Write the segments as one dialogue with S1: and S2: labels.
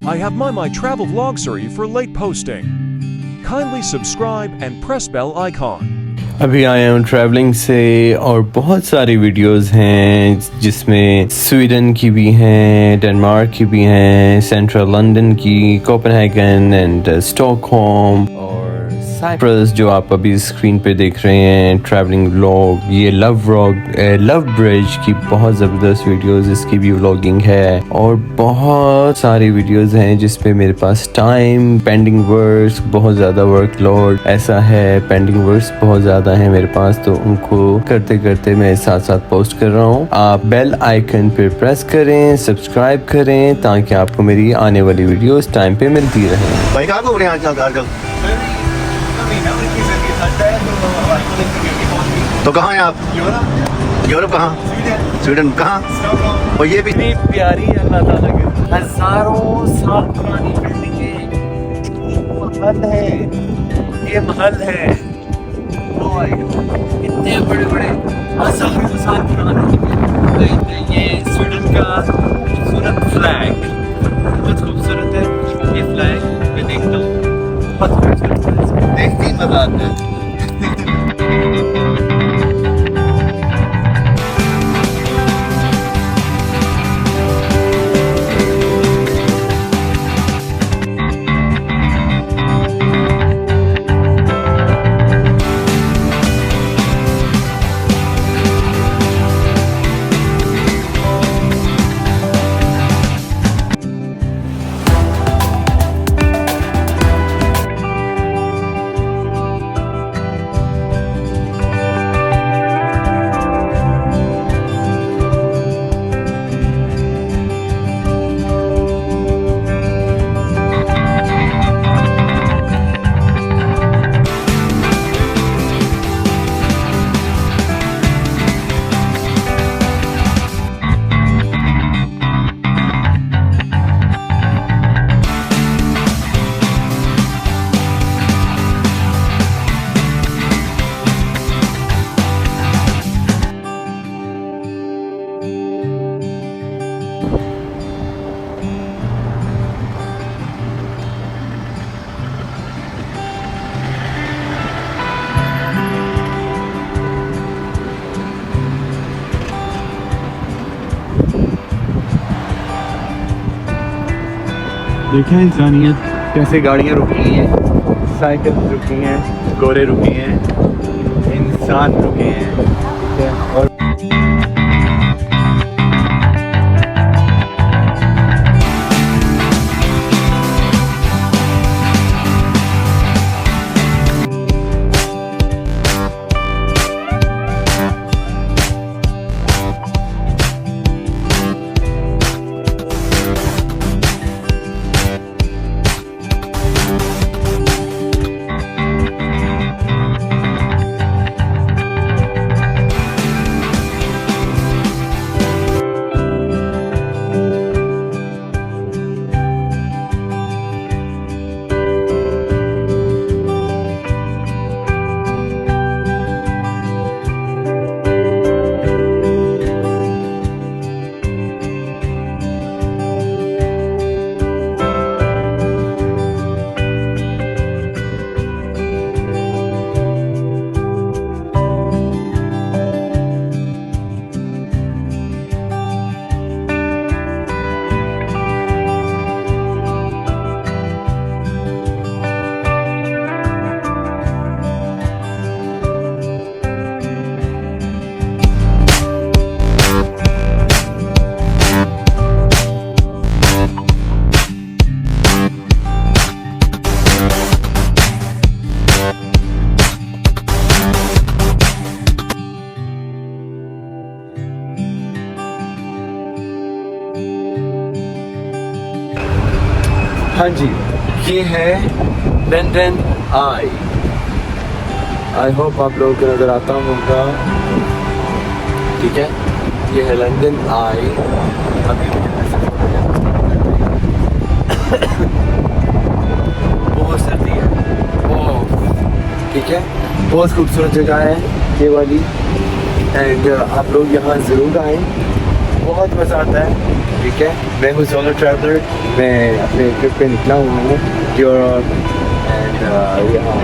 S1: I have my travel vlog series for late posting. Kindly subscribe and press bell icon.
S2: अभी आया हूँ travelling से और बहुत सारी वीडियोस हैं जिसमें स्वीडन की भी हैं, डेनमार्क की भी हैं, सेंट्रल लंदन की, कोपेनहेगन एंड स्टॉकहोम और साइप्रस जो आप अभी स्क्रीन पे देख रहे हैं ट्रैवलिंग व्लॉग। ये लव ब्रिज की बहुत ज़बरदस्त वीडियोस, इसकी भी व्लॉगिंग है और बहुत सारी वीडियोस हैं जिसपे मेरे पास टाइम, पेंडिंग वर्क्स, बहुत ज़्यादा वर्कलोड ऐसा है, पेंडिंग वर्क्स बहुत ज़्यादा है मेरे पास, तो उनको करते करते मैं साथ साथ पोस्ट कर रहा हूँ। आप बेल आइकन पे प्रेस करें, सब्सक्राइब करें ताकि आपको मेरी आने वाली वीडियोस टाइम पे मिलती रहे।
S3: भाई कहाँ घूम रहे हैं आजकल? तो कहाँ हैं आप? यूरोप कहाँ? स्वीडन कहाँ? और ये भी
S2: प्यारी अल्लाह ताला की हजारों साल पुरानी बिल्डिंगें, महल है, ये महल है, इतने बड़े बड़े हजारों साल पुराने। ये स्वीडन का खूबसूरत फ्लैग, बहुत खूबसूरत है ये फ्लैग। मैं देखता हूँ बहुत खूबसूरत है, देखते ही मजा आता है।
S4: देखा इंसानियत कैसे गाड़ियाँ रुकी हैं, साइकिल रुकी हैं, घोड़े रुकी हैं, इंसान रुके हैं, ठीक है। और हाँ जी, ये है लंदन आई होप आप लोगों को नज़र आता होगा, ठीक है। ये है लंदन आई। अभी बहुत सर्दी है, ठीक है, बहुत खूबसूरत जगह है ये वाली, एंड आप लोग यहाँ ज़रूर आएँ बहुत मज़ा आता है। ठीक है, मैं हूँ सोलो ट्रैवलर, मैं अपने ट्रिप पे निकला हुआ हूँ यूरोप एंड यहाँ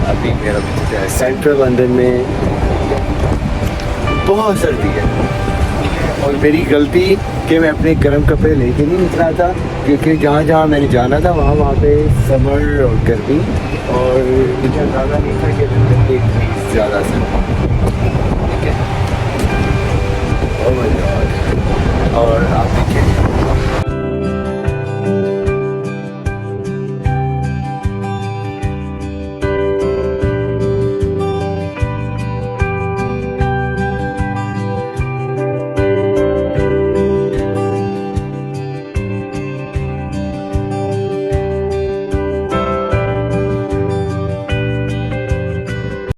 S4: अभी मेरा visit है सेंट्रल लंदन में। बहुत सर्दी है और मेरी गलती कि मैं अपने गर्म कपड़े लेके नहीं निकला था, क्योंकि जहाँ जहाँ मैंने जाना था वहाँ पे समर और गर्मी, और मुझे अंदाज़ा नहीं था कि लंदन में इतनी ज़्यादा सर्दी। ठीक है, Oh my God। और आप देखिए